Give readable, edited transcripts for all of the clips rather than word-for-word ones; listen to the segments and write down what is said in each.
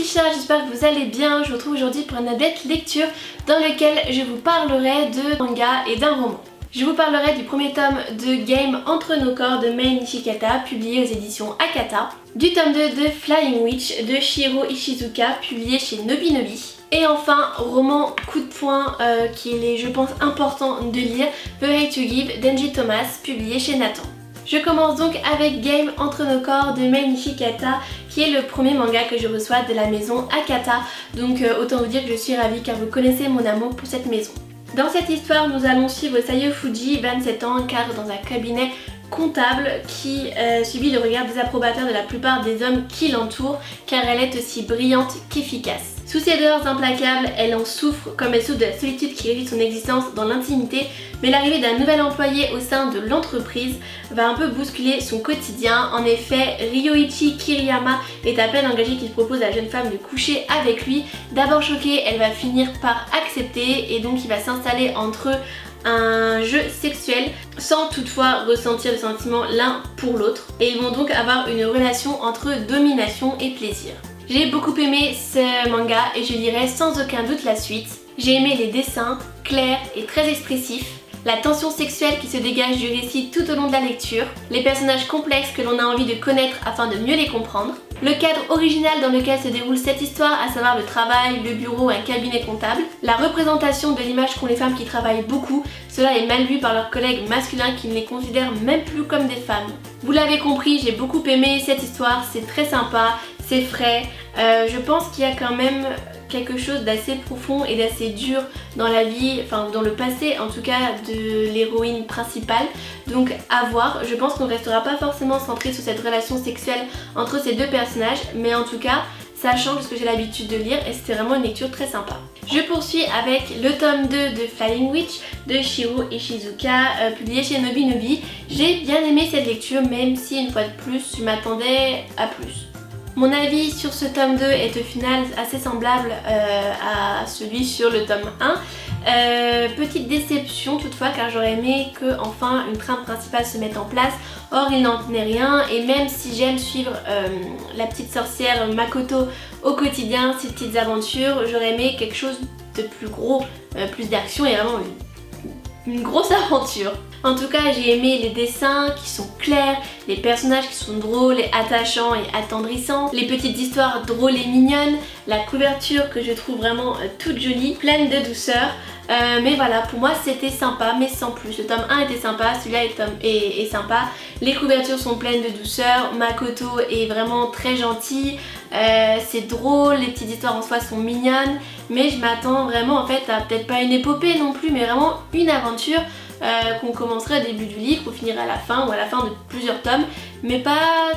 petits chats, j'espère que vous allez bien. Je vous retrouve aujourd'hui pour une update lecture dans lequel je vous parlerai de manga et d'un roman. Je vous parlerai du premier tome de Game Entre nos corps de Mei Nishikata, publié aux éditions Akata, du tome 2 de Flying Witch de Shiro Ishizuka, publié chez Nobinobi. Et enfin, roman coup de poing qu'il est je pense important de lire, The Hate You Give d'Enji Thomas, publié chez Nathan. Je commence donc avec Game Entre nos corps de Mei Nishikata, qui est le premier manga que je reçois de la maison Akata, donc autant vous dire que je suis ravie car vous connaissez mon amour pour cette maison. Dans cette histoire, nous allons suivre Sayo Fuji, 27 ans, cadre dans un cabinet comptable qui subit le regard désapprobateur de la plupart des hommes qui l'entourent car elle est aussi brillante qu'efficace. Sous ses dehors implacables, elle en souffre comme elle souffre de la solitude qui régit son existence dans l'intimité, mais l'arrivée d'un nouvel employé au sein de l'entreprise va un peu bousculer son quotidien. En effet, Ryoichi Kiriyama est à peine engagé qu'il propose à la jeune femme de coucher avec lui. D'abord choquée, elle va finir par accepter et donc il va s'installer entre eux un jeu sexuel sans toutefois ressentir de sentiments l'un pour l'autre, et ils vont donc avoir une relation entre domination et plaisir. J'ai beaucoup aimé ce manga et je lirai sans aucun doute la suite. J'ai aimé les dessins, clairs et très expressifs, la tension sexuelle qui se dégage du récit tout au long de la lecture, les personnages complexes que l'on a envie de connaître afin de mieux les comprendre, le cadre original dans lequel se déroule cette histoire, à savoir le travail, le bureau, un cabinet comptable, la représentation de l'image qu'ont les femmes qui travaillent beaucoup, cela est mal vu par leurs collègues masculins qui ne les considèrent même plus comme des femmes. Vous l'avez compris, j'ai beaucoup aimé cette histoire, c'est très sympa, c'est frais, je pense qu'il y a quand même quelque chose d'assez profond et d'assez dur dans la vie, enfin dans le passé en tout cas, de l'héroïne principale, donc à voir. Je pense qu'on ne restera pas forcément centré sur cette relation sexuelle entre ces deux personnages, mais en tout cas ça change de ce que j'ai l'habitude de lire et c'était vraiment une lecture très sympa. Je poursuis avec le tome 2 de Flying Witch de Shiro Ishizuka, publié chez Nobinobi. J'ai bien aimé cette lecture, même si une fois de plus je m'attendais à plus. Mon avis sur ce tome 2 est au final assez semblable à celui sur le tome 1. Petite déception toutefois car j'aurais aimé que enfin une trame principale se mette en place. Or il n'en tenait rien et même si j'aime suivre la petite sorcière Makoto au quotidien, ses petites aventures, j'aurais aimé quelque chose de plus gros, plus d'action et vraiment une grosse aventure. En tout cas, j'ai aimé les dessins qui sont clairs, les personnages qui sont drôles et attachants et attendrissants, les petites histoires drôles et mignonnes, la couverture que je trouve vraiment toute jolie, pleine de douceur. Mais voilà, pour moi c'était sympa mais sans plus. Le tome 1 était sympa, celui-là est sympa. Les couvertures sont pleines de douceur, Makoto est vraiment très gentille, c'est drôle, les petites histoires en soi sont mignonnes. Mais je m'attends vraiment en fait à peut-être pas une épopée non plus, mais vraiment une aventure qu'on commencerait au début du livre, qu'on finirait à la fin ou à la fin de plusieurs tomes, mais pas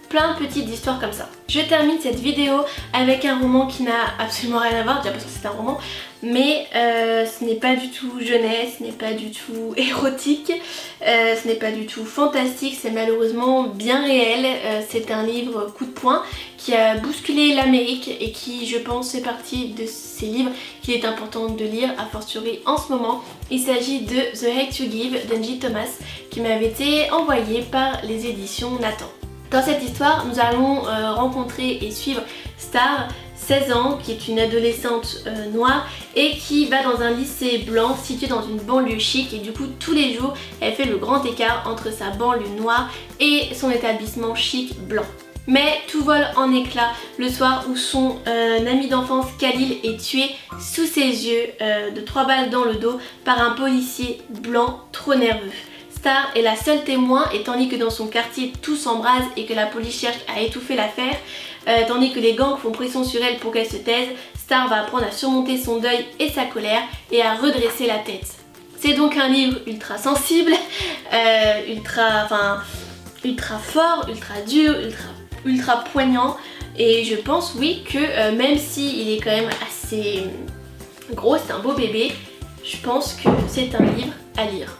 plein de petites histoires comme ça. Je termine cette vidéo avec un roman qui n'a absolument rien à voir, déjà parce que c'est un roman, mais ce n'est pas du tout jeunesse, ce n'est pas du tout érotique, ce n'est pas du tout fantastique, c'est malheureusement bien réel. C'est un livre coup de poing qui a bousculé l'Amérique et qui, je pense, fait partie de ces livres qu'il est important de lire, a fortiori en ce moment. Il s'agit de The Hate You Give d'Enji Thomas qui m'avait été envoyé par les éditions Nathan. Dans cette histoire, nous allons rencontrer et suivre Star, 16 ans, qui est une adolescente noire et qui va dans un lycée blanc situé dans une banlieue chic, et du coup tous les jours elle fait le grand écart entre sa banlieue noire et son établissement chic blanc. Mais tout vole en éclats le soir où son ami d'enfance Khalil est tué sous ses yeux de 3 balles dans le dos par un policier blanc trop nerveux. Star est la seule témoin et tandis que dans son quartier tout s'embrase et que la police cherche à étouffer l'affaire, tandis que les gangs font pression sur elle pour qu'elle se taise, Star va apprendre à surmonter son deuil et sa colère et à redresser la tête. C'est donc un livre ultra sensible, ultra fort, ultra dur, ultra poignant, et je pense oui que même si il est quand même assez gros, c'est un beau bébé, je pense que c'est un livre à lire.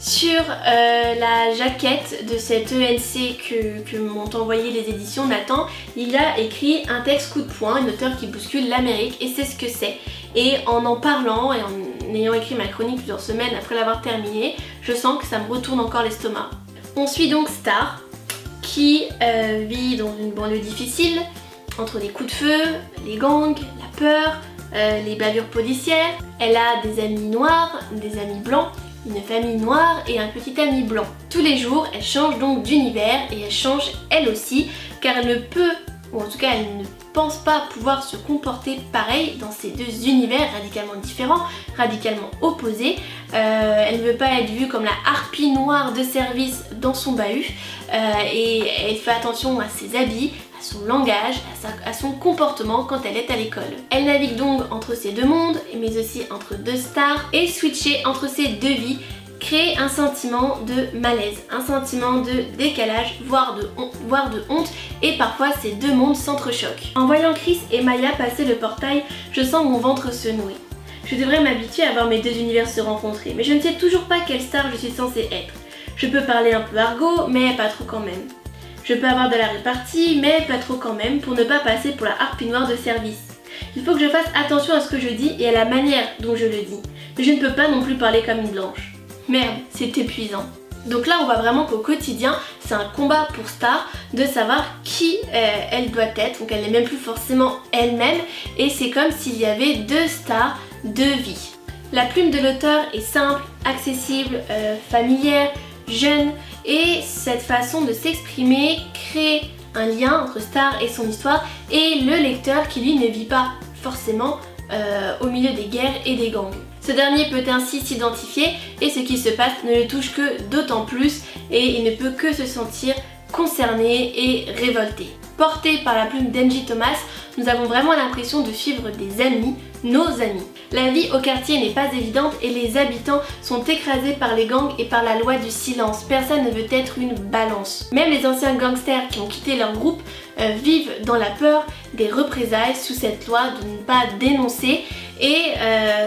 Sur la jaquette de cette ENC que m'ont envoyé les éditions Nathan, il y a écrit un texte coup de poing, une auteure qui bouscule l'Amérique, et c'est ce que c'est. Et en parlant et en ayant écrit ma chronique plusieurs semaines après l'avoir terminée, je sens que ça me retourne encore l'estomac. On suit donc Star qui vit dans une banlieue difficile, entre les coups de feu, les gangs, la peur, les bavures policières. Elle a des amis noirs, des amis blancs, une famille noire et un petit ami blanc. Tous les jours, elle change donc d'univers et elle change elle aussi, car elle ne peut, ou en tout cas elle ne pense pas pouvoir se comporter pareil dans ces deux univers radicalement différents, radicalement opposés. Elle ne veut pas être vue comme la harpie noire de service dans son bahut et elle fait attention à ses habits, à son langage, à son comportement quand elle est à l'école. Elle navigue donc entre ces deux mondes, mais aussi entre deux stars, et switcher entre ces deux vies crée un sentiment de malaise, un sentiment de décalage, voire de honte, et parfois ces deux mondes s'entrechoquent. En voyant Chris et Maya passer le portail, je sens mon ventre se nouer. Je devrais m'habituer à voir mes deux univers se rencontrer, mais je ne sais toujours pas quelle star je suis censée être. Je peux parler un peu argot, mais pas trop quand même. Je peux avoir de la répartie, mais pas trop quand même, pour ne pas passer pour la harpie noire de service. Il faut que je fasse attention à ce que je dis et à la manière dont je le dis, mais je ne peux pas non plus parler comme une blanche. Merde, c'est épuisant. Donc là on voit vraiment qu'au quotidien c'est un combat pour Star de savoir qui elle doit être, donc elle n'est même plus forcément elle-même et c'est comme s'il y avait deux stars, deux vies. La plume de l'auteur est simple, accessible, familière, jeune et cette façon de s'exprimer crée un lien entre Star et son histoire et le lecteur qui lui ne vit pas forcément au milieu des guerres et des gangs. Ce dernier peut ainsi s'identifier et ce qui se passe ne le touche que d'autant plus et il ne peut que se sentir concerné et révolté. Porté par la plume d'Angie Thomas, nous avons vraiment l'impression de suivre des amis, nos amis. La vie au quartier n'est pas évidente et les habitants sont écrasés par les gangs et par la loi du silence. Personne ne veut être une balance. Même les anciens gangsters qui ont quitté leur groupe vivent dans la peur des représailles sous cette loi de ne pas dénoncer et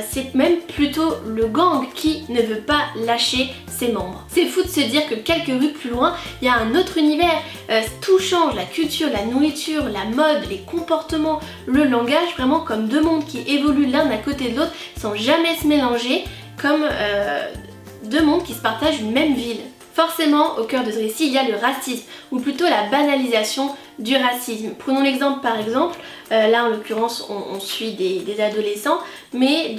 c'est même plutôt le gang qui ne veut pas lâcher ses membres. C'est fou de se dire que quelques rues plus loin, il y a un autre univers, tout change, la culture, la nourriture, la mode, les comportements, le langage, vraiment comme deux mondes qui évoluent l'un à côté de l'autre sans jamais se mélanger, comme deux mondes qui se partagent une même ville. Forcément, au cœur de ce récit, il y a le racisme, ou plutôt la banalisation du racisme. Prenons l'exemple par exemple, là en l'occurrence on suit des adolescents, mais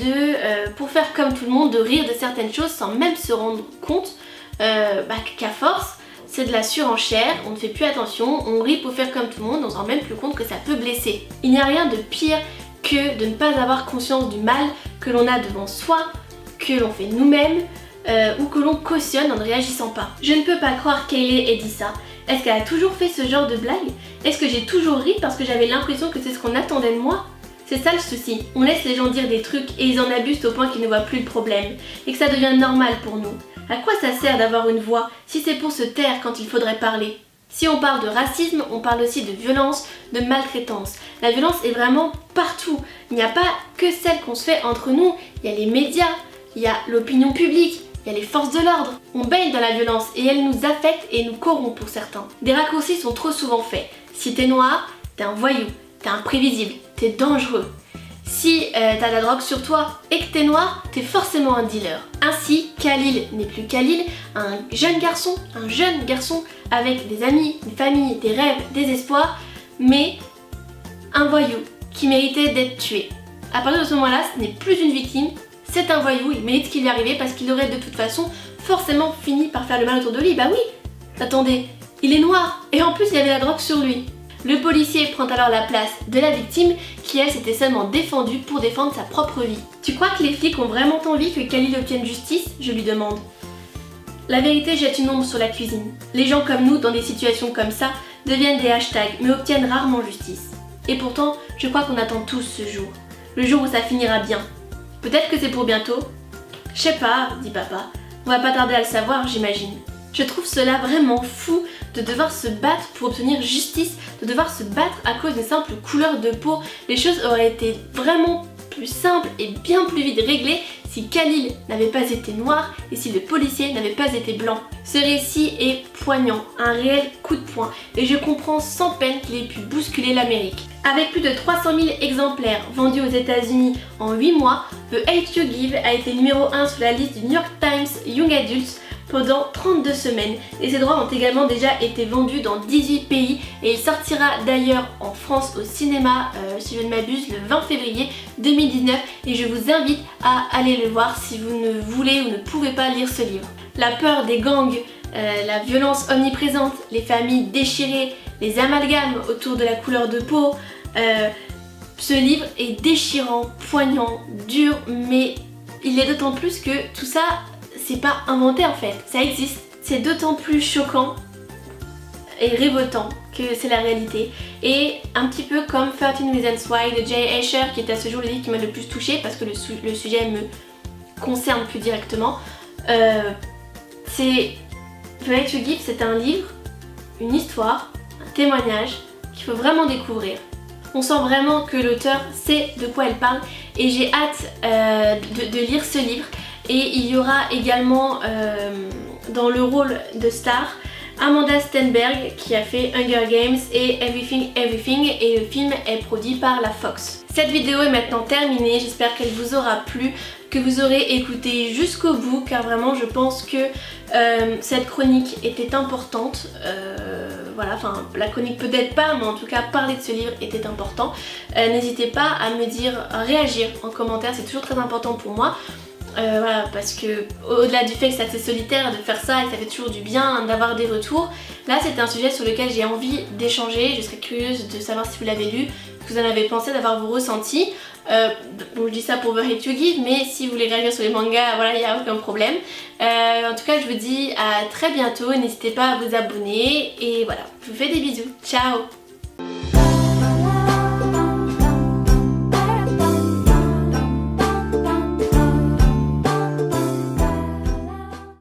pour faire comme tout le monde, de rire de certaines choses sans même se rendre compte qu'à force, c'est de la surenchère, on ne fait plus attention, on rit pour faire comme tout le monde, on ne se rend même plus compte que ça peut blesser. Il n'y a rien de pire que de ne pas avoir conscience du mal que l'on a devant soi, que l'on fait nous-mêmes, ou que l'on cautionne en ne réagissant pas. Je ne peux pas croire qu'Hailey ait dit ça. Est-ce qu'elle a toujours fait ce genre de blague? Est-ce que j'ai toujours ri parce que j'avais l'impression que c'est ce qu'on attendait de moi? C'est ça le souci. On laisse les gens dire des trucs et ils en abusent au point qu'ils ne voient plus le problème et que ça devient normal pour nous. À quoi ça sert d'avoir une voix si c'est pour se taire quand il faudrait parler? Si on parle de racisme, on parle aussi de violence, de maltraitance. La violence est vraiment partout. Il n'y a pas que celle qu'on se fait entre nous. Il y a les médias, il y a l'opinion publique, il y a les forces de l'ordre. On baigne dans la violence et elle nous affecte et nous corrompt pour certains. Des raccourcis sont trop souvent faits. Si t'es noir, t'es un voyou, t'es imprévisible, t'es dangereux. Si t'as de la drogue sur toi et que t'es noir, t'es forcément un dealer. Ainsi, Khalil n'est plus Khalil, un jeune garçon avec des amis, une famille, des rêves, des espoirs, mais un voyou qui méritait d'être tué. À partir de ce moment-là, ce n'est plus une victime, c'est un voyou, il mérite ce qui lui est arrivé parce qu'il aurait de toute façon forcément fini par faire le mal autour de lui. Bah oui, attendez, il est noir et en plus il avait la drogue sur lui. Le policier prend alors la place de la victime qui elle s'était seulement défendue pour défendre sa propre vie. Tu crois que les flics ont vraiment envie que Khalil obtienne justice? Je lui demande. La vérité jette une ombre sur la cuisine. Les gens comme nous dans des situations comme ça deviennent des hashtags mais obtiennent rarement justice. Et pourtant, je crois qu'on attend tous ce jour. Le jour où ça finira bien. Peut-être que c'est pour bientôt. Je sais pas, dit papa. On va pas tarder à le savoir, j'imagine. Je trouve cela vraiment fou de devoir se battre pour obtenir justice, de devoir se battre à cause d'une simple couleur de peau. Les choses auraient été vraiment plus simples et bien plus vite réglées si Khalil n'avait pas été noir et si le policier n'avait pas été blanc. Ce récit est poignant, un réel coup de poing et je comprends sans peine qu'il ait pu bousculer l'Amérique. Avec plus de 300 000 exemplaires vendus aux États-Unis en 8 mois, The Hate You Give a été numéro 1 sur la liste du New York Times Young Adults pendant 32 semaines. Et ces droits ont également déjà été vendus dans 18 pays et il sortira d'ailleurs en France au cinéma, si je ne m'abuse, le 20 février 2019 et je vous invite à aller le voir si vous ne voulez ou ne pouvez pas lire ce livre. La peur des gangs, la violence omniprésente, les familles déchirées, les amalgames autour de la couleur de peau, ce livre est déchirant, poignant, dur, mais il est d'autant plus que tout ça, c'est pas inventé en fait, ça existe. C'est d'autant plus choquant et révoltant que c'est la réalité. Et un petit peu comme 13 Reasons Why de Jay Asher, qui est à ce jour le livre qui m'a le plus touchée parce que le sujet me concerne plus directement. C'est Right to Give, c'est un livre, une histoire, un témoignage qu'il faut vraiment découvrir. On sent vraiment que l'auteur sait de quoi elle parle et j'ai hâte de lire ce livre. Et il y aura également dans le rôle de star Amanda Stenberg qui a fait Hunger Games et Everything Everything et le film est produit par la Fox. Cette vidéo est maintenant terminée, j'espère qu'elle vous aura plu, que vous aurez écouté jusqu'au bout car vraiment je pense que cette chronique était importante. Voilà, enfin la chronique peut-être pas, mais en tout cas parler de ce livre était important. N'hésitez pas à me dire, à réagir en commentaire, c'est toujours très important pour moi. Voilà, parce que au-delà du fait que c'est assez solitaire de faire ça et que ça fait toujours du bien d'avoir des retours, là c'est un sujet sur lequel j'ai envie d'échanger. Je serais curieuse de savoir si vous l'avez lu, ce que vous en avez pensé, d'avoir vos ressentis. Bon, je dis ça pour The Hate You Give, mais si vous voulez réagir sur les mangas, voilà, il n'y a aucun problème. En tout cas, je vous dis à très bientôt, n'hésitez pas à vous abonner et voilà, je vous fais des bisous, ciao!